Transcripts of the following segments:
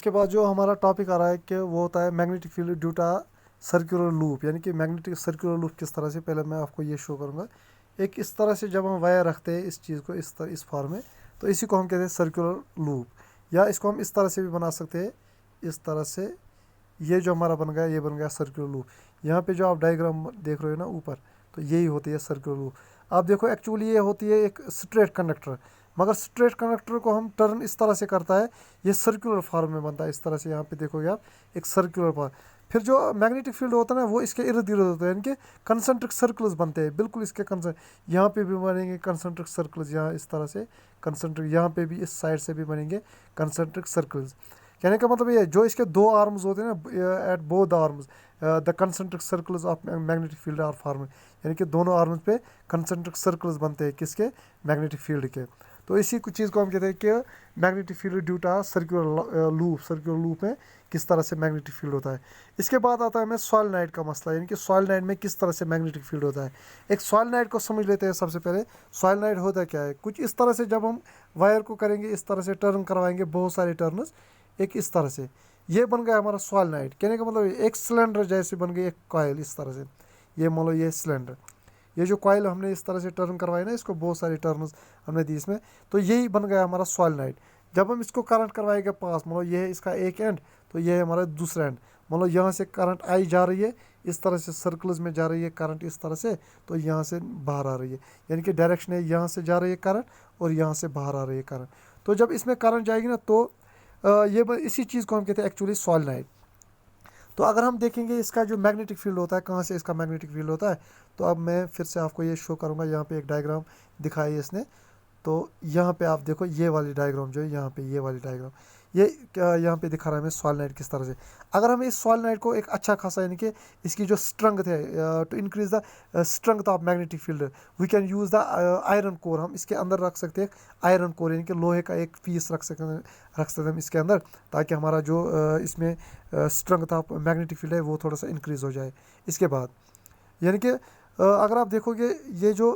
इसके बाद जो हमारा टॉपिक आ रहा है कि वो होता है magnetic field due to circular loop, यानी कि मैग्नेटिक सर्कुलर लूप किस तरह से, पहले मैं आपको ये शो करूँगा। एक इस तरह से जब हम वायर रखते हैं इस चीज़ को इस फॉर्म में, तो इसी को हम कहते हैं सर्कुलर लूप। या इसको हम इस तरह से भी बना सकते हैं, इस तरह से। ये जो हमारा बन गया, ये बन गया सर्कुलर लूप। यहाँ पे जो आप डायग्राम देख रहे हो ना ऊपर, तो यही होती है सर्कुलर लूप। आप देखो एक्चुअली ये होती है एक स्ट्रेट कंडक्टर, मगर स्ट्रेट कंडक्टर को हम टर्न इस तरह से करता है, ये सर्कुलर फॉर्म में बनता है इस तरह से। यहाँ पे देखोगे आप एक सर्कुलर फॉर्म। फिर जो मैग्नेटिक फील्ड होता है ना, वो इसके इर्द गिर्द होता है, यानी कि कंसंट्रिक सर्कल्स बनते हैं बिल्कुल इसके यहाँ पे भी बनेंगे कंसंट्रिक सर्कल्स, यहाँ इस तरह से कंसंट्रिक, यहाँ पे भी इस साइड से भी बनेंगे कंसंट्रिक सर्कल्स। कहने का मतलब ये जो इसके दो आर्म्स होते हैं ना, at both arms the concentric circles of magnetic field are form, यानी कि दोनों आर्म्स पे कंसंट्रिक सर्कल्स बनते हैं किसके, मैग्नेटिक फील्ड के। तो इसी कुछ चीज़ को हम कहते हैं कि magnetic field due to circular loop. Circular loop में किस तरह से मैग्नेटिक फील्ड होता है। इसके बाद आता है हमें सॉलिनॉइड का मसला, यानी कि सॉलिनॉइड में किस तरह से मैग्नेटिक फील्ड होता है। एक सॉलिनॉइड को समझ लेते हैं सबसे पहले। सॉलिनॉइड होता क्या है, कुछ इस तरह से जब हम वायर को करेंगे, इस तरह से टर्न करवाएंगे, बहुत सारे टर्न्स एक इस तरह से, ये बन गया हमारा सॉलिनॉइड। कहने का मतलब एक सिलेंडर जैसे बन गई एक कॉइल इस तरह से। ये मान लो ये सिलेंडर, ये जो कॉइल हमने इस तरह से टर्न करवाई ना, इसको बहुत सारी टर्न्स हमने दी इसमें, तो यही बन गया हमारा सॉलिनॉइड। जब हम इसको करंट करवाएंगे पास, मान लो ये है इसका एक एंड, तो ये है हमारा दूसरा एंड। मान लो यहाँ से करंट आई जा रही है, इस तरह से सर्कल्स में जा रही है करंट इस तरह से, तो यहाँ से बाहर आ रही है, यानी कि डायरेक्शन है यहाँ से जा रही है करंट और यहाँ से बाहर आ रही है करंट। तो जब इसमें करंट जाएगी ना, तो इसी चीज़ को हम कहते हैं एक्चुअली सॉलिनॉइड। तो अगर हम देखेंगे इसका जो मैग्नेटिक फील्ड होता है, कहाँ से इसका मैग्नेटिक फील्ड होता है, तो अब मैं फिर से आपको ये शो करूँगा। यहाँ पे एक डायग्राम दिखाई है इसने, तो यहाँ पे आप देखो ये वाली डायग्राम जो है, यहाँ पे ये वाली डायग्राम, ये यहाँ पे दिखा रहा है हमें सॉलिनॉइड किस तरह से। अगर हम इस सॉलिनॉइड को एक अच्छा खासा, यानी कि इसकी जो स्ट्रेंथ है, to increase the strength of magnetic field, we can use the iron core. हम इसके अंदर रख सकते हैं आयरन कोर, यानी कि लोहे का एक पीस रख सकते हैं हम इसके अंदर, ताकि हमारा जो इसमें स्ट्रेंथ ऑफ मैग्नेटिक फील्ड है वो थोड़ा सा इंक्रीज़ हो जाए। इसके बाद यानी कि अगर आप देखोगे ये जो,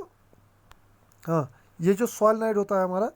हाँ, ये जो सॉलिनॉइड होता है हमारा,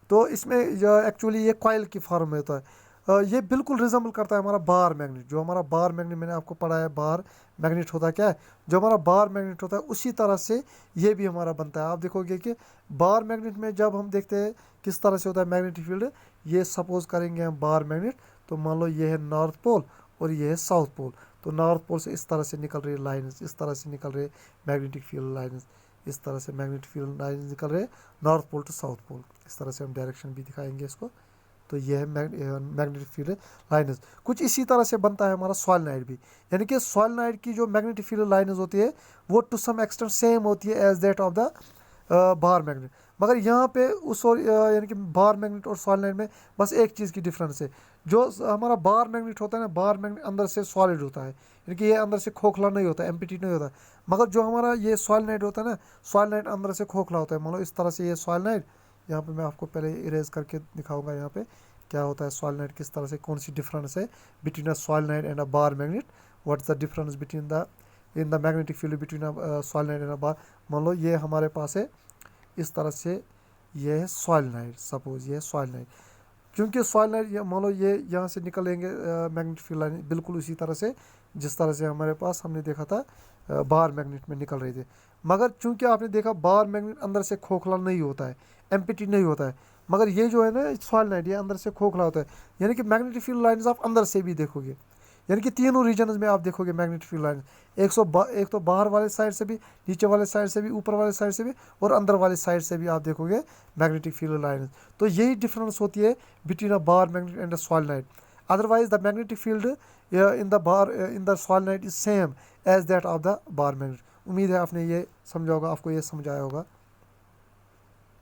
तो इसमें एक्चुअली ये कॉइल की फॉर्म में होता है। ये बिल्कुल रिजेंबल करता है हमारा बार मैग्नेट। जो हमारा बार मैग्नेट मैंने आपको पढ़ा है, बार मैग्नेट होता है क्या है, जो हमारा बार मैग्नेट होता है उसी तरह से ये भी हमारा बनता है। आप देखोगे कि बार मैग्नेट में जब हम देखते हैं किस तरह से होता है मैग्नेटिक फील्ड, ये सपोज करेंगे हम बार मैग्नेट, तो मान लो ये है नॉर्थ पोल और ये है साउथ पोल। तो नॉर्थ पोल से इस तरह से निकल रही है लाइन्स, इस तरह से निकल रही है मैग्नेटिक फील्ड लाइन्स, इस तरह से मैग्नेटिक फील्ड लाइन्स निकल रहे हैं north pole to south pole. इस तरह से हम डायरेक्शन भी दिखाएंगे इसको। तो ये है मैग्नेटिक फील्ड लाइन्स। कुछ इसी तरह से बनता है हमारा सॉलिनॉइड भी, यानी कि सॉलिनॉइड की जो मैग्नेटिक फील्ड लाइन्स होती है वो टू सम एक्सटेंट सेम होती है as that of the bar magnet. मगर यहाँ पे उस और यानी कि बार मैग्नेट और सॉलिनॉइड में बस एक चीज़ की डिफरेंस है। जो हमारा बार मैग्नेट होता है ना, बार मैग्नेट अंदर से सॉलिड होता है, यानी कि ये अंदर से खोखला नहीं होता, एम्प्टी नहीं होता। मगर जो हमारा ये सॉलिनॉइड होता है ना, सॉलिनॉइड अंदर से खोखला होता है। मान लो इस तरह से ये सॉलिनॉइड, यहाँ पे मैं आपको पहले इरेज करके दिखाऊंगा यहाँ पे क्या होता है सॉलिनॉइड किस तरह से, कौन सी डिफरेंस है between a solenoid and a bar magnet, what is the difference between the in the magnetic field between a solenoid and a bar. मान लो ये हमारे पास है इस तरह से, ये है सॉलिनॉइड, सपोज ये है सॉलिनॉइड। क्योंकि सॉलिनॉइड मान लो ये यहाँ से निकलेंगे मैग्नेटिक फील्ड लाइन बिल्कुल उसी तरह से जिस तरह से हमारे पास हमने देखा था बार मैग्नेट में निकल रहे थे। मगर चूंकि आपने देखा बार मैग्नेट अंदर से खोखला नहीं होता है, एम्प्टी नहीं होता है, मगर ये जो है ना सॉलिनॉइड, ये अंदर से खोखला होता है। यानी कि मैग्नेटिक फील्ड लाइन्स आप अंदर से भी देखोगे, यानी कि तीनों रीजन्स में आप देखोगे मैग्नेटिक फील्ड लाइन। एक तो बाहर वाले साइड से भी, नीचे वाले साइड से भी, ऊपर वाले साइड से भी, और अंदर वाले साइड से भी आप देखोगे मैग्नेटिक फील्ड लाइन। तो यही डिफरेंस होती है between a bar magnet and a solenoid. Otherwise the magnetic field in the solenoid is same as that of the bar magnet. उम्मीद है आपने ये समझा होगा, आपको ये समझाया होगा।